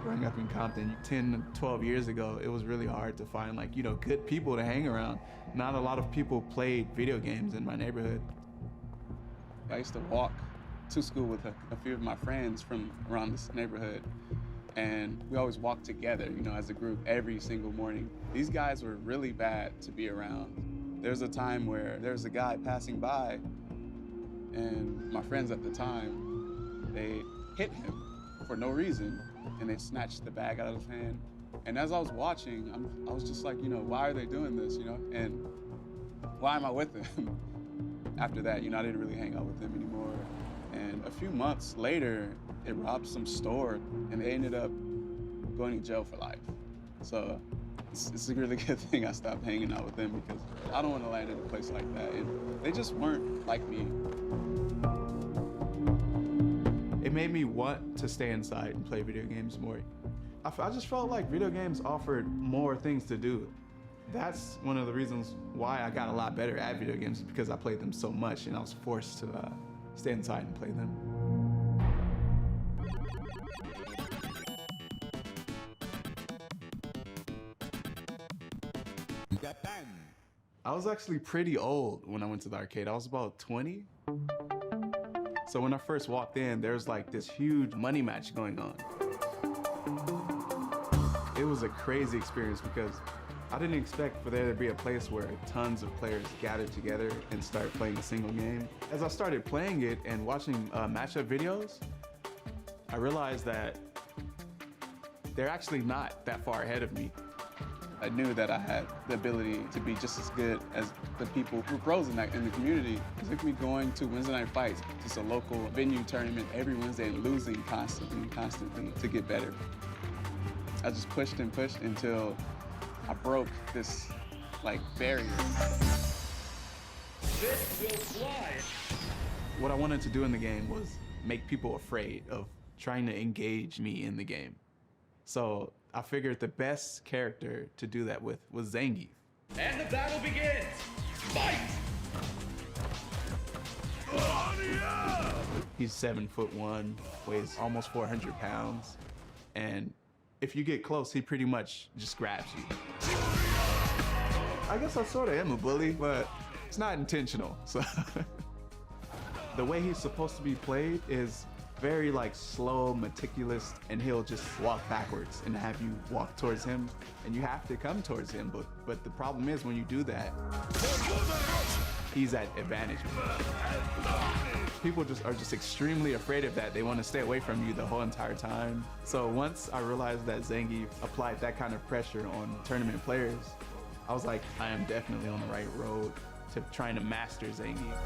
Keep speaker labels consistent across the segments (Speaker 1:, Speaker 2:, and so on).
Speaker 1: Growing up in Compton 10, 12 years ago, it was really hard to find good people to hang around. Not a lot of people played video games in my neighborhood. I used to walk to school with a few of my friends from around this neighborhood, and we always walked together, as a group every single morning. These guys were really bad to be around. There was a time where there was a guy passing by, and my friends at the time, they hit him for no reason, and they snatched the bag out of his hand. And as I was watching, I was just like, why are they doing this, and why am I with them? After that, I didn't really hang out with them anymore. And a few months later, they robbed some store, and they ended up going to jail for life. So it's a really good thing I stopped hanging out with them, because I don't want to land in a place like that. And they just weren't like me. It made me want to stay inside and play video games more. I just felt like video games offered more things to do. That's one of the reasons why I got a lot better at video games, because I played them so much and I was forced to stay inside and play them. I was actually pretty old when I went to the arcade. I was about 20. So when I first walked in, there was this huge money match going on. It was a crazy experience, because I didn't expect for there to be a place where tons of players gathered together and start playing a single game. As I started playing it and watching matchup videos, I realized that they're actually not that far ahead of me. I knew that I had the ability to be just as good as the people who were pros in the community. It took me going to Wednesday night fights, just a local venue tournament every Wednesday, and losing constantly to get better. I just pushed and pushed until I broke this barrier.
Speaker 2: This will fly.
Speaker 1: What I wanted to do in the game was make people afraid of trying to engage me in the game. So I figured the best character to do that with was Zangief.
Speaker 2: And the battle begins! Fight!
Speaker 1: He's 7'1", weighs almost 400 pounds. And if you get close, he pretty much just grabs you. I guess I sort of am a bully, but it's not intentional. So the way he's supposed to be played is very slow, meticulous, and he'll just walk backwards and have you walk towards him, and you have to come towards him. But the problem is, when you do that, he's at advantage. People are just extremely afraid of that. They want to stay away from you the whole entire time. So once I realized that Zangief applied that kind of pressure on tournament players, I was like, I am definitely on the right road to trying to master Zangief.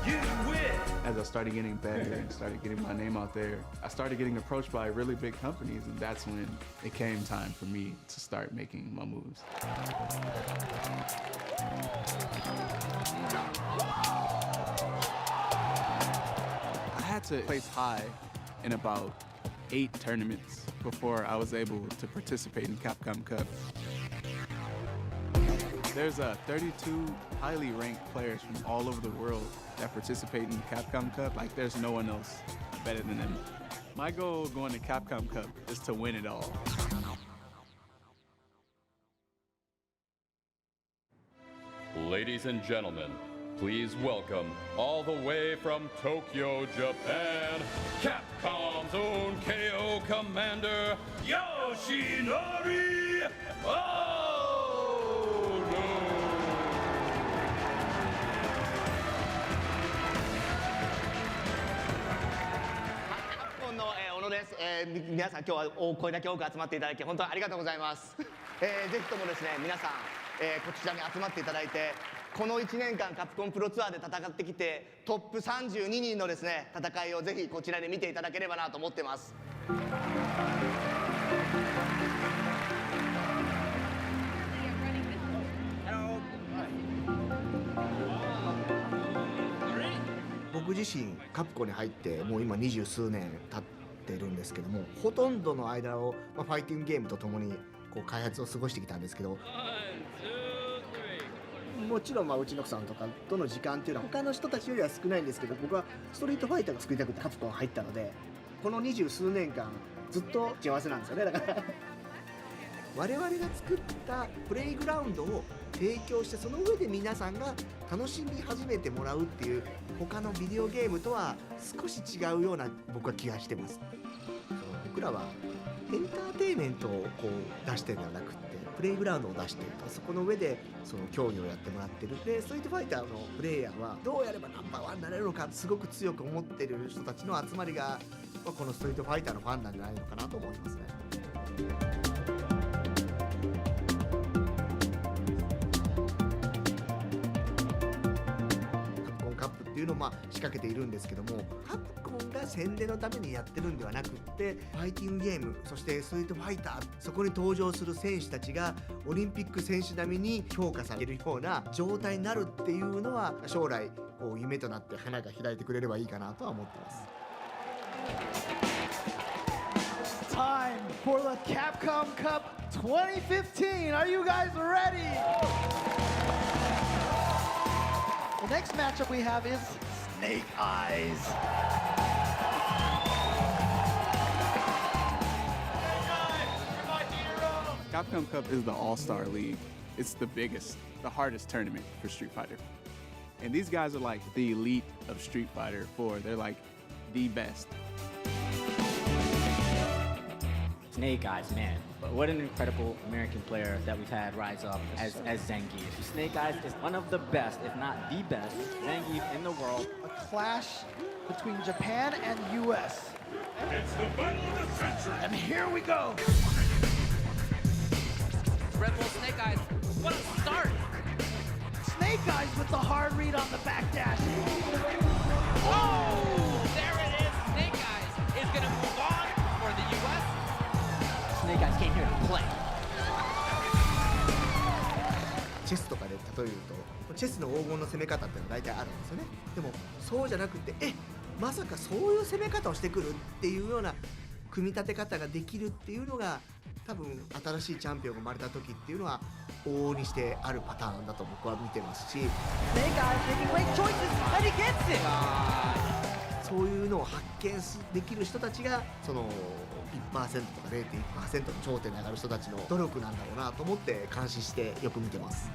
Speaker 2: You win!
Speaker 1: As I started getting better and started getting my name out there, I started getting approached by really big companies, and that's when it came time for me to start making my moves. I had to place high in about 8 tournaments before I was able to participate in Capcom Cup. There's 32 highly ranked players from all over the world that participate in the Capcom Cup. There's no one else better than them. My goal going to Capcom Cup is to win it all.
Speaker 3: Ladies and gentlemen, please welcome, all the way from Tokyo, Japan, Capcom's own KO Commander, Yoshinori Ono!
Speaker 4: 皆さん今日はこれだけ多く集まっていただき本当にありがとうございます。ぜひともですね皆さん、こちらに集まっていただいてこの1年間カプコンプロツアーで戦ってきてトップ32人のですね戦いをぜひこちらで見ていただければなと思ってます。僕自身カプコンに入ってもう今20数年経ってるんですけども、ほとんどの間をファイティングゲームとともに
Speaker 5: こう開発を過ごしてきたんですけど、もちろんうちの奥さんとかとの時間っていうのは他の人たちよりは少ないんですけど、僕はストリートファイターが作りたくてカプコン入ったので、この20数年間ずっと幸せなんですよね。だから我々が作ったプレイグラウンドを提供して、その上で皆さんが楽しみ始めてもらうっていう、他のビデオゲームとは少し違うような僕は気がしてます。僕らはエンターテインメントをこう出してるんではなくって、プレイグラウンドを出している、そこの上でその競技をやってもらってる。でストリートファイターのプレイヤーはどうやればナンバーワンになれるのかすごく強く思ってる人たちの集まりが、このストリートファイターのファンなんじゃないのかなと思いますね。カプコンカップっていうのを仕掛けているんですけども、カプコンが宣伝のためにやってるんではなくって、ファイティングゲーム、そしてストリートファイター、そこに登場する選手たちがオリンピック選手並みに評価されるような状態になるっていうのは、将来こう夢となって花が開いてくれればいいかなとは思ってます。
Speaker 6: Time for the Capcom Cup 2015. Are you guys ready? The next matchup we have is Snake Eyes.
Speaker 1: Capcom Cup is the all-star league. It's the biggest, the hardest tournament for Street Fighter. And these guys are like the elite of Street Fighter 4. They're like the best.
Speaker 7: Snake Eyes, man. But what an incredible American player that we've had rise up as Zangief. Snake Eyes is one of the best, if not the best, Zangief in the world.
Speaker 6: A clash between Japan and US.
Speaker 2: It's the battle of the century.
Speaker 6: And here we go.
Speaker 8: Red Bull Snake Eyes, what a start!
Speaker 6: Snake Eyes with the hard read on the backdash.
Speaker 8: Oh! There it is! Snake Eyes is gonna move on for the US.
Speaker 7: Snake Eyes came here to play.
Speaker 5: チェスとかで例えると、チェスの黄金の攻め方っていうのは大体あるんですよね。でもそうじゃなくて、まさかそういう攻め方をしてくるっていうような組み立て方ができるっていうのが、多分新しいチャンピオンが生まれた時っていうのは往々にしてあるパターンだと僕は見てますし、
Speaker 6: Snake Eyes making great choices and he gets it.
Speaker 5: そういうのを発見できる人たちが、その 1% とか 0.1% の頂点に上がる人たちの努力なんだろうなと思って監視してよく見てます。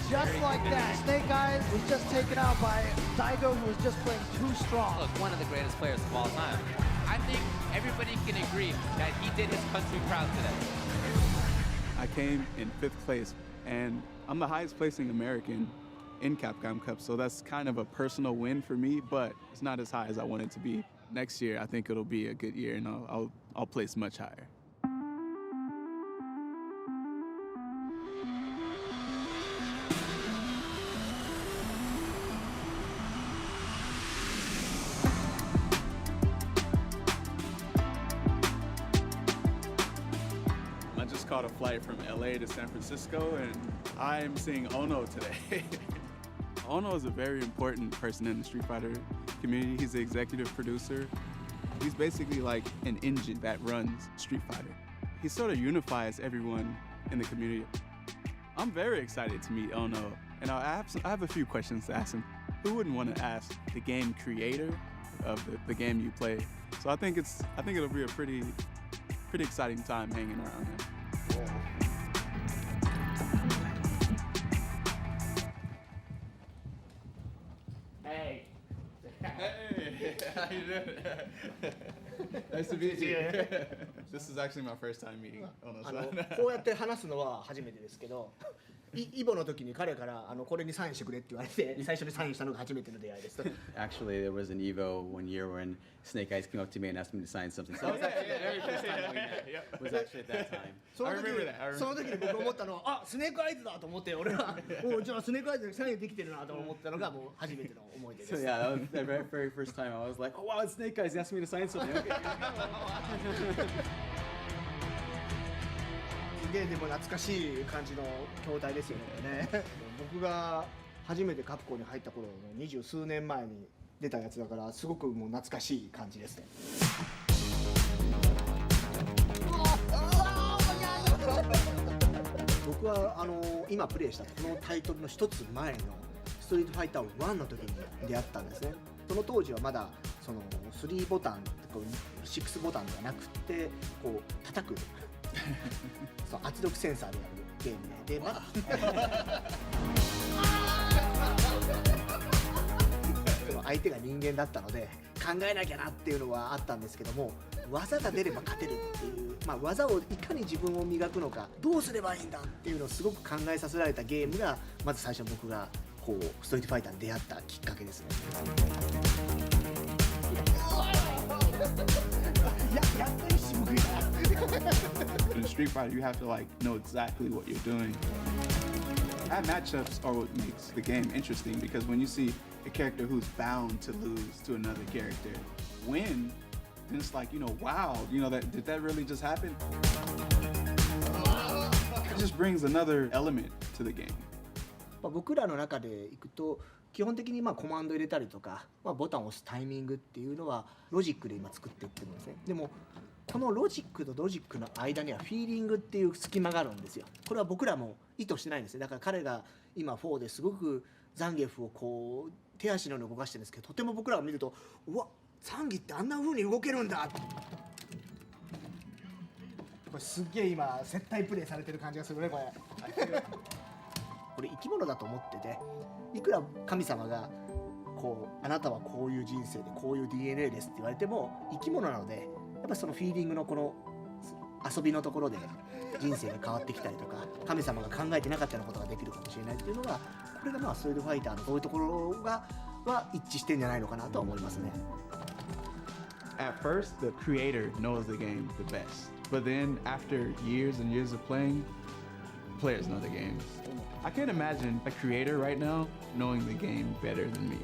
Speaker 6: Just like that, Snake Eyes was just taken out by Daigo, who was just playing too strong.
Speaker 8: Look, one of the greatest players of all time. I think everybody can agree that he did his country proud today.
Speaker 1: I came in 5th place, and I'm the highest placing American in Capcom Cup, so that's kind of a personal win for me, but it's not as high as I want it to be. Next year, I think it'll be a good year, and I'll place much higher. I just caught a flight from LA to San Francisco, and I'm seeing Ono today. Ono is a very important person in the Street Fighter community. He's the executive producer. He's basically like an engine that runs Street Fighter. He sort of unifies everyone in the community. I'm very excited to meet Ono, and I have a few questions to ask him. Who wouldn't want to ask the game creator of the game you play? So I think it'll be a pretty exciting time hanging around him.
Speaker 7: Hey.
Speaker 1: Hey, how you doing? Nice to meet you. This is actually my first time meeting Ono-san.
Speaker 5: こうやって話すのは初めてですけど、イボの時に彼からこれにサインしてくれって言われて、最初にサインしたのが初めての出会いです。
Speaker 9: Actually, there was an Evo one year when Snake Eyes came up to me and asked me to sign something. So it was actually the very first time we met. Was actually at that time.
Speaker 5: その時に僕思ったのは、スネークアイズだと思って、俺はじゃあスネークアイズでサインできてるなと思ったのがもう初めての思い出です。
Speaker 9: So yeah, that was the very first time. I was like, oh wow, it's Snake Eyes. He asked me to sign something. Okay.
Speaker 5: でも懐かしい感じの筐体ですよね。僕が初めてカプコンに入った頃の20数年前に出たやつだから、すごくもう懐かしい感じですね。僕は今プレイしたこのタイトルの一つ前のストリートファイター1の時に出会ったんですね。その当時はまだその3ボタンこう6ボタンではなくてこう叩くそう圧力センサーでやるゲームで、その相手が人間だったので考えなきゃなっていうのはあったんですけども、技が出れば勝てるっていう、技をいかに自分を磨くのかどうすればいいんだっていうのをすごく考えさせられたゲームがまず最初僕がこうストリートファイターに出会ったきっかけですね。
Speaker 1: In Street Fighter, you have to like know exactly what you're doing. That matchups are what makes the game interesting because when you see a character who's bound to lose to another character win, then it's like, wow, did that really just happen? It just brings another element to the game.
Speaker 5: 僕らの中でいくと基本的にコマンド入れたりとか、ボタンを押すタイミングっていうのはロジックで今作っていってるんですね。でもこのロジックとロジックの間にはフィーリングっていう隙間があるんですよ。これは僕らも意図してないんですね。だから彼が今4ですごくザンギエフをこう手足のように動かしてるんですけど、とても僕らが見るとうわザンギってあんな風に動けるんだ。これすっげえ今接待プレイされてる感じがするねこれ。これ生き物だと思ってて、いくら神様がこうあなたはこういう人生でこういう DNA ですって言われても生き物なので、やっぱそのフィーリングのこの遊びのところで人生が変わってきたりとか神様が考えてなかったようなことができるかもしれないっていうのが、これがストリートファイターのそういうところが一致してんじゃないのかなと思いますね。
Speaker 1: At first, the creator knows the game the best, but then after years and years of playing, players know the game. I can't imagine a creator right now knowing the game better than me,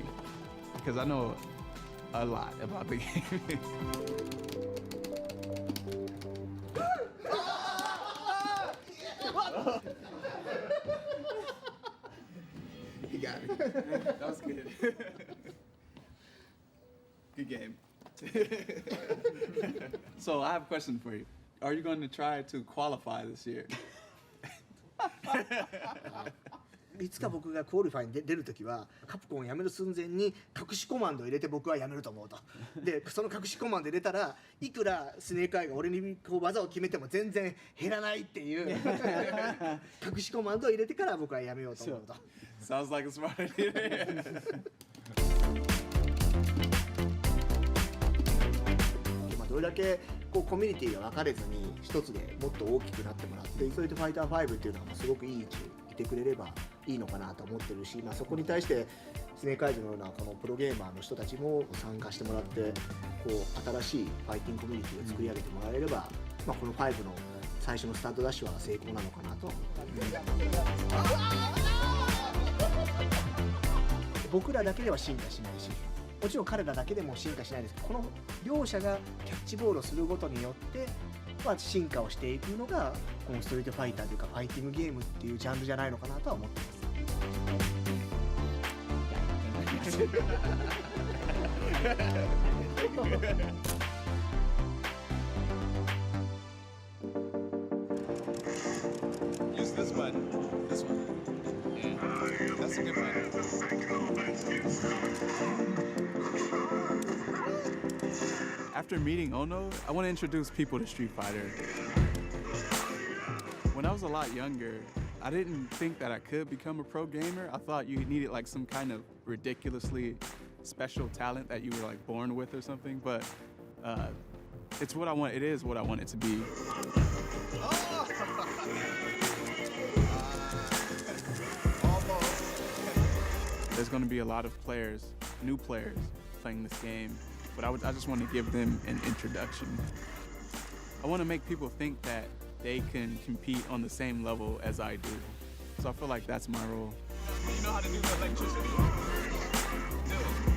Speaker 1: because I know a lot about the game. He got me. That was good. Good game. So I have a question for you. Are you going to try to qualify this year?
Speaker 5: いつか僕がクオリファイに出るときはカプコンを辞める寸前に隠しコマンドを入れて僕は辞めると思うと。でその隠しコマンド入れたらいくらスネークアイが俺にこう技を決めても全然減らないっていう隠しコマンドを入れてから僕は辞めようと思うと。
Speaker 1: Sounds like a smart idea.
Speaker 5: どれだけこうコミュニティが分かれずに一つでもっと大きくなってもらって、ストリートファイター5っていうのがすごくいい位置にいてくれればいいのかなと思ってるし、そこに対してスネークアイズのようなこのプロゲーマーの人たちも参加してもらってこう新しいファイティングコミュニティを作り上げてもらえれば、この5の最初のスタートダッシュは成功なのかなと思って、僕らだけでは進化しないし、もちろん彼らだけでも進化しないですけど、この両者がキャッチボールをすることによって、進化をしていくのがこのストリートファイターというかファイティングゲームっていうジャンルじゃないのかなとは思ってます。
Speaker 1: Use this button. This one. Yeah. That's a good button. After meeting Ono, I want to introduce people to Street Fighter. When I was a lot younger, I didn't think that I could become a pro gamer. I thought you needed like some kind of ridiculously special talent that you were like born with or something, but it's what I want. It is what I want it to be. There's going to be a lot of players, new players, playing this game, but I just want to give them an introduction. I want to make people think that they can compete on the same level as I do. So I feel like that's my role. You know how to do the electricity? Do it.